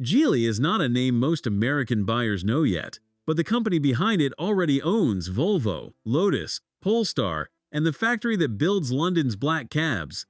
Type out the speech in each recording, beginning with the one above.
Geely is not a name most American buyers know yet, but the company behind it already owns Volvo, Lotus, Polestar, and the factory that builds London's black cabs.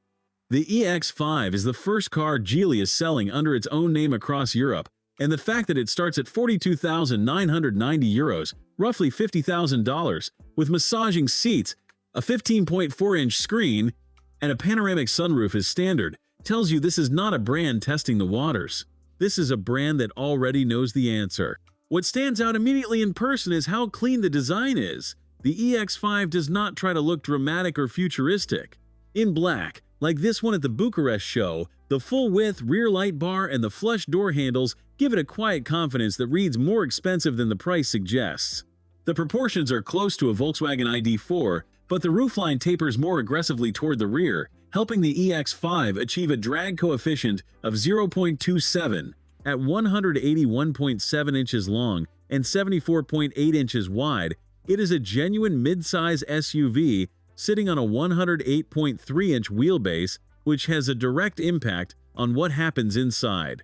The EX5 is the first car Geely is selling under its own name across Europe, and the fact that it starts at €42,990, roughly $50,000, with massaging seats, a 15.4-inch screen, and a panoramic sunroof is standard, tells you this is not a brand testing the waters. This is a brand that already knows the answer. What stands out immediately in person is how clean the design is. The EX5 does not try to look dramatic or futuristic. In black, like this one at the Bucharest show, the full-width rear light bar and the flush door handles give it a quiet confidence that reads more expensive than the price suggests. The proportions are close to a Volkswagen ID.4, but the roofline tapers more aggressively toward the rear, helping the EX5 achieve a drag coefficient of 0.27. At 181.7 inches long and 74.8 inches wide, it is a genuine mid-size SUV sitting on a 108.3-inch wheelbase, which has a direct impact on what happens inside.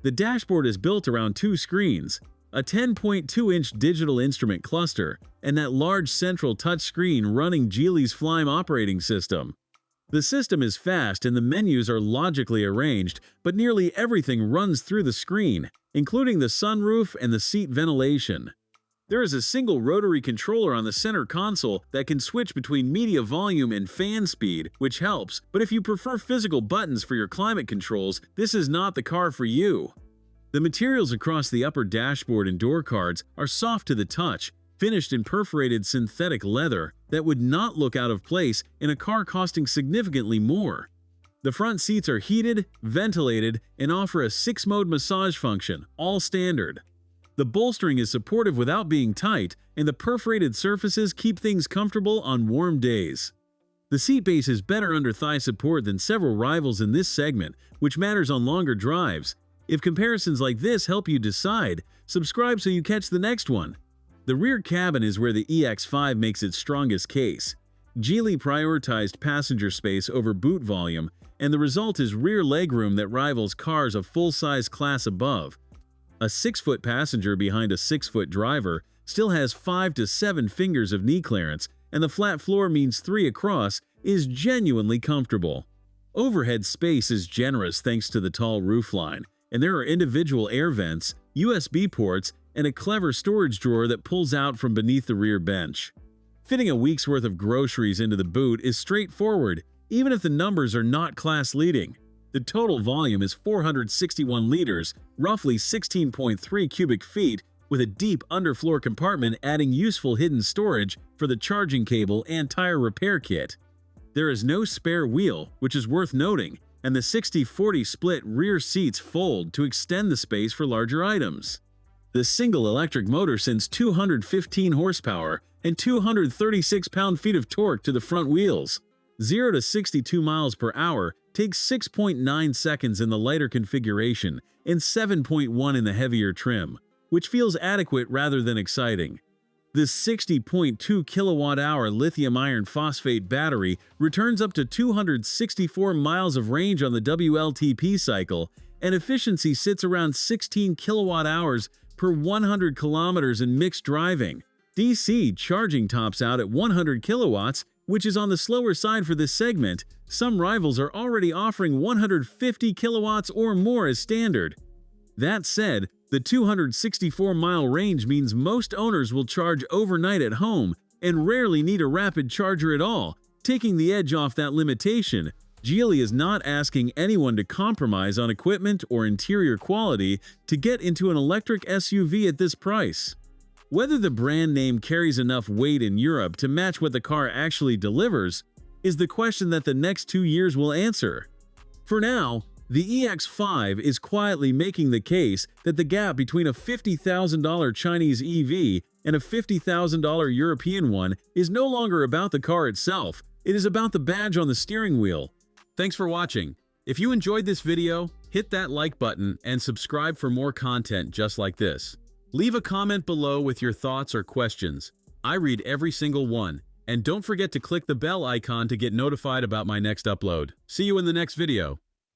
The dashboard is built around two screens, a 10.2-inch digital instrument cluster, and that large central touchscreen running Geely's Flyme operating system. The system is fast and the menus are logically arranged, but nearly everything runs through the screen, including the sunroof and the seat ventilation. There is a single rotary controller on the center console that can switch between media volume and fan speed, which helps, but if you prefer physical buttons for your climate controls, this is not the car for you. The materials across the upper dashboard and door cards are soft to the touch, finished in perforated synthetic leather that would not look out of place in a car costing significantly more. The front seats are heated, ventilated, and offer a 6-mode massage function, all standard. The bolstering is supportive without being tight, and the perforated surfaces keep things comfortable on warm days. The seat base is better under thigh support than several rivals in this segment, which matters on longer drives. If comparisons like this help you decide, subscribe so you catch the next one. The rear cabin is where the EX5 makes its strongest case. Geely prioritized passenger space over boot volume, and the result is rear legroom that rivals cars a full-size class above. A 6-foot passenger behind a 6-foot driver still has 5 to 7 fingers of knee clearance, and the flat floor means 3 across is genuinely comfortable. Overhead space is generous thanks to the tall roofline, and there are individual air vents, USB ports, and a clever storage drawer that pulls out from beneath the rear bench. Fitting a week's worth of groceries into the boot is straightforward, even if the numbers are not class-leading. The total volume is 461 liters, roughly 16.3 cubic feet, with a deep underfloor compartment adding useful hidden storage for the charging cable and tire repair kit. There is no spare wheel, which is worth noting, and the 60-40 split rear seats fold to extend the space for larger items. The single electric motor sends 215 horsepower and 236 pound-feet of torque to the front wheels. 0 to 62 miles per hour takes 6.9 seconds in the lighter configuration and 7.1 in the heavier trim, which feels adequate rather than exciting. The 60.2 kilowatt-hour lithium iron phosphate battery returns up to 264 miles of range on the WLTP cycle, and efficiency sits around 16 kilowatt-hours per 100 kilometers in mixed driving. DC charging tops out at 100 kilowatts, which is on the slower side for this segment. Some rivals are already offering 150 kilowatts or more as standard. That said, the 264-mile range means most owners will charge overnight at home and rarely need a rapid charger at all, taking the edge off that limitation. Geely is not asking anyone to compromise on equipment or interior quality to get into an electric SUV at this price. Whether the brand name carries enough weight in Europe to match what the car actually delivers is the question that the next 2 years will answer. For now, the EX5 is quietly making the case that the gap between a $50,000 Chinese EV and a $50,000 European one is no longer about the car itself, it is about the badge on the steering wheel. Thanks for watching. If you enjoyed this video, hit that like button and subscribe for more content just like this. Leave a comment below with your thoughts or questions. I read every single one. And don't forget to click the bell icon to get notified about my next upload. See you in the next video.